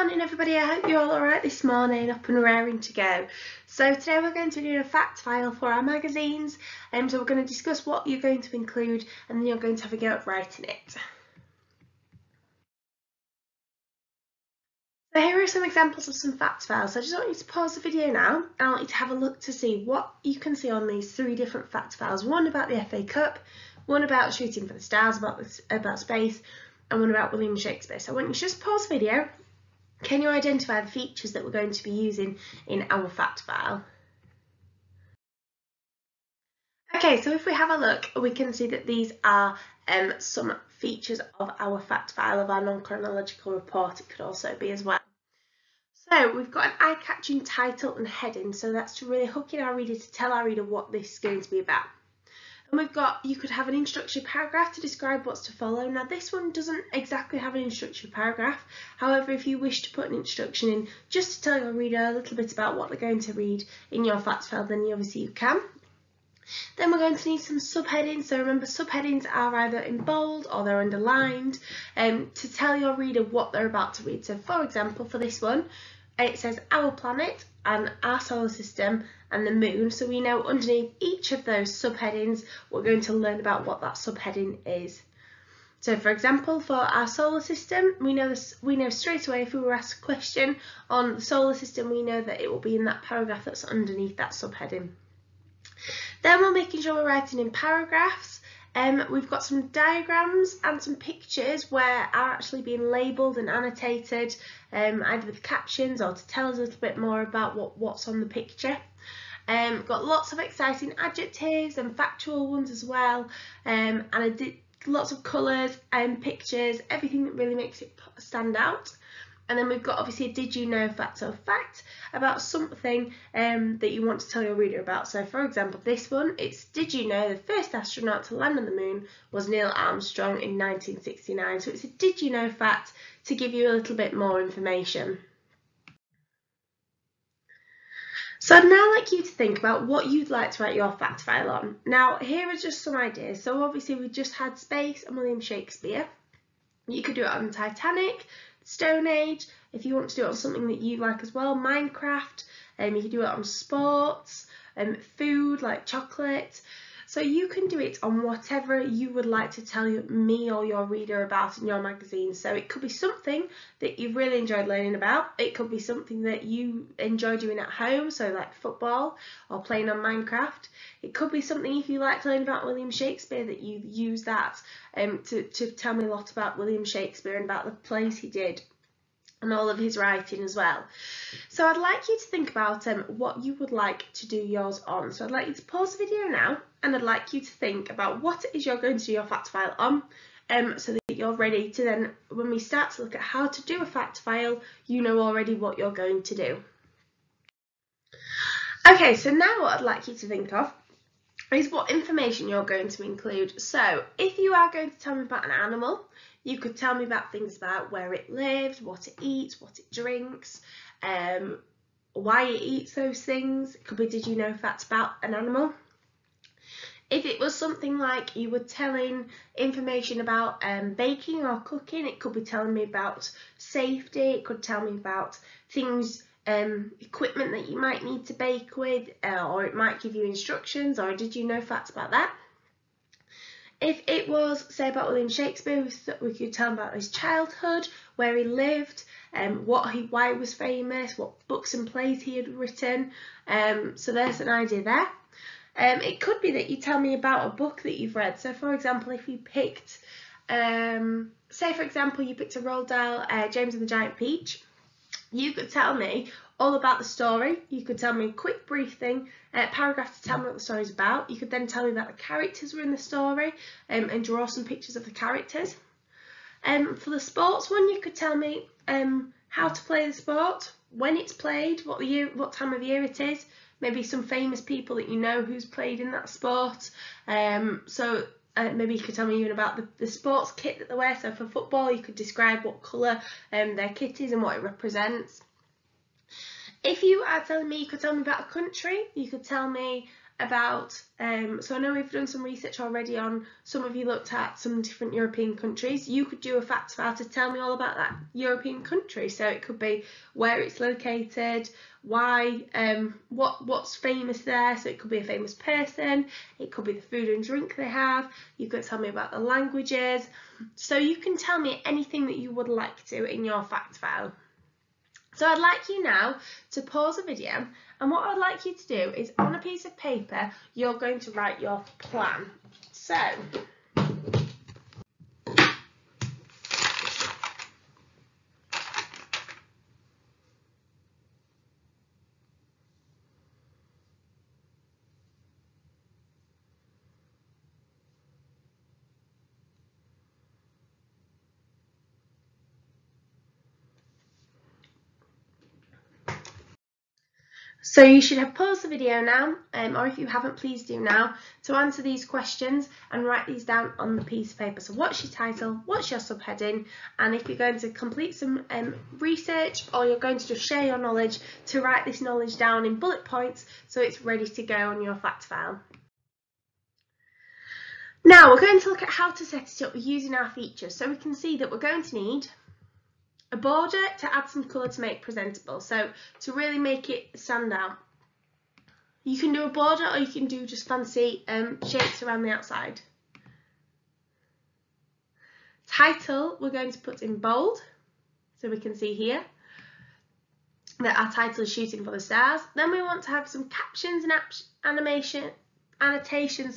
morning everybody, I hope you're all alright this morning, up and raring to go. So today we're going to do a fact file for our magazines, so we're going to discuss what you're going to include and then you're going to have a go at writing it. So here are some examples of some fact files. So I just want you to pause the video now and I want you to have a look to see what you can see on these three different fact files. One about the FA Cup, one about Shooting for the Stars, about space, and one about William Shakespeare. So I want you to just pause the video. Can you identify the features that we're going to be using in our fact file? Okay, so if we have a look, we can see that these are some features of our fact file, of our non-chronological report. It could also be as well. So we've got an eye-catching title and heading, so that's to really hook in our reader, to tell our reader what this is going to be about. And we've got, you could have an introductory paragraph to describe what's to follow. Now this one doesn't exactly have an introductory paragraph. However, if you wish to put an introduction in just to tell your reader a little bit about what they're going to read in your fact file, then obviously you can. Then we're going to need some subheadings. So remember, subheadings are either in bold or they're underlined to tell your reader what they're about to read. So for example, for this one, it says our planet and our solar system and the moon. So we know underneath each of those subheadings, we're going to learn about what that subheading is. So for example, for our solar system, we know straight away if we were asked a question on the solar system, we know that it will be in that paragraph that's underneath that subheading. Then we're making sure we're writing in paragraphs. We've got some diagrams and some pictures where are actually being labelled and annotated, either with captions or to tell us a little bit more about what's on the picture. Got lots of exciting adjectives and factual ones as well, and lots of colours and pictures, everything that really makes it stand out. And then we've got obviously a did you know fact or fact about something that you want to tell your reader about. So for example, this one, it's did you know the first astronaut to land on the moon was Neil Armstrong in 1969. So it's a did you know fact to give you a little bit more information. So I'd now like you to think about what you'd like to write your fact file on. Now here are just some ideas. So obviously we just had space and William Shakespeare. You could do it on Titanic, Stone Age, if you want to do it on something that you like as well, Minecraft, you can do it on sports, food like chocolate. So you can do it on whatever you would like to tell me or your reader about in your magazine. So it could be something that you've really enjoyed learning about. It could be something that you enjoy doing at home, so like football or playing on Minecraft. It could be something, if you like to learn about William Shakespeare, that you use that to tell me a lot about William Shakespeare and about the plays he did and all of his writing as well. So I'd like you to think about what you would like to do yours on. So I'd like you to pause the video now and I'd like you to think about what it is you're going to do your fact file on, so that you're ready to then, when we start to look at how to do a fact file, you know already what you're going to do. Okay, so now what I'd like you to think of is what information you're going to include. So if you are going to tell me about an animal, you could tell me about things about where it lives, what it eats, what it drinks, why it eats those things. It could be did you know facts about an animal. If it was something like you were telling information about baking or cooking, it could be telling me about safety, it could tell me about things, equipment that you might need to bake with, or it might give you instructions, or did you know facts about that. If it was, say, about William Shakespeare, we could tell about his childhood, where he lived, why he was famous, what books and plays he had written. So there's an idea there. It could be that you tell me about a book that you've read. So for example, if you picked, say for example, you picked a Roald Dahl, James and the Giant Peach, you could tell me all about the story. You could tell me a quick brief thing, paragraph to tell me what the story's about. You could then tell me about the characters who are in the story, and draw some pictures of the characters. For the sports one, you could tell me how to play the sport, when it's played, what time of year it is, maybe some famous people that you know who's played in that sport. Maybe you could tell me even about the sports kit that they wear. So for football, you could describe what colour their kit is and what it represents. If you are telling me, you could tell me about a country. You could tell me about, so I know we've done some research already on, some of you looked at some different European countries. You could do a fact file to tell me all about that European country. So it could be where it's located, why, what's famous there. So it could be a famous person, it could be the food and drink they have. You could tell me about the languages. So you can tell me anything that you would like to in your fact file. So I'd like you now to pause the video, and what I'd like you to do is on a piece of paper you're going to write your plan. So you should have paused the video now, or if you haven't, please do now, to answer these questions and write these down on the piece of paper. So what's your title, what's your subheading, and if you're going to complete some research, or you're going to just share your knowledge, to write this knowledge down in bullet points so it's ready to go on your fact file. Now we're going to look at how to set it up using our features. So we can see that we're going to need a border to add some colour to make presentable, so to really make it stand out. You can do a border, or you can do just fancy shapes around the outside. Title we're going to put in bold, so we can see here that our title is Shooting for the Stars. Then we want to have some captions and annotation,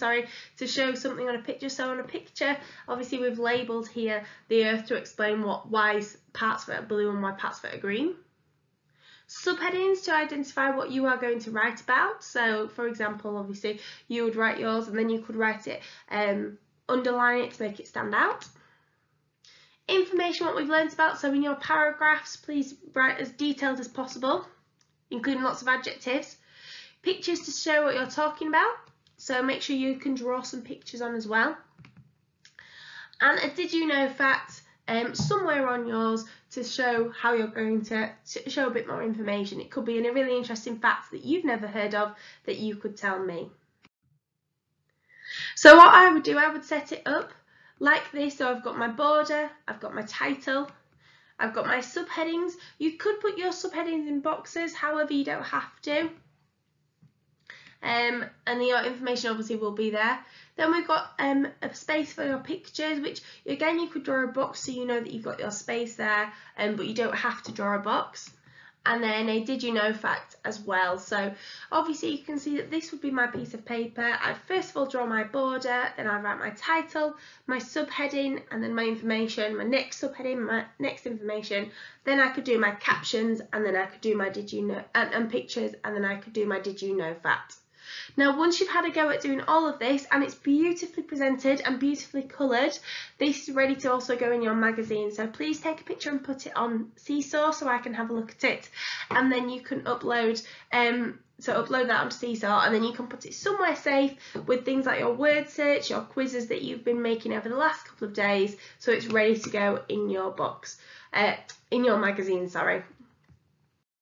to show something on a picture. So on a picture, obviously we've labelled here the Earth to explain why parts of it are blue and why parts of it are green. Subheadings to identify what you are going to write about. So for example, obviously you would write yours and then you could write it, underline it to make it stand out. Information, what we've learned about. So in your paragraphs, please write as detailed as possible, including lots of adjectives. Pictures to show what you're talking about. So make sure you can draw some pictures on as well. And a did you know fact somewhere on yours to show how you're going to show a bit more information. It could be in a really interesting fact that you've never heard of that you could tell me. So what I would do, I would set it up like this. So I've got my border, I've got my title, I've got my subheadings. You could put your subheadings in boxes, however you don't have to. And your information obviously will be there. Then we've got a space for your pictures, which again you could draw a box so you know that you've got your space there, but you don't have to draw a box. And then a did you know fact as well. So obviously you can see that this would be my piece of paper. I'd first of all draw my border, then I'd write my title, my subheading, and then my information, my next subheading, my next information. Then I could do my captions, and then I could do my did you know and pictures, and then I could do my did you know fact. Now once you've had a go at doing all of this and it's beautifully presented and beautifully coloured, this is ready to also go in your magazine. So please take a picture and put it on Seesaw so I can have a look at it, and then you can upload upload that onto Seesaw, and then you can put it somewhere safe with things like your word search, your quizzes that you've been making over the last couple of days, so it's ready to go in your box, in your magazine, sorry.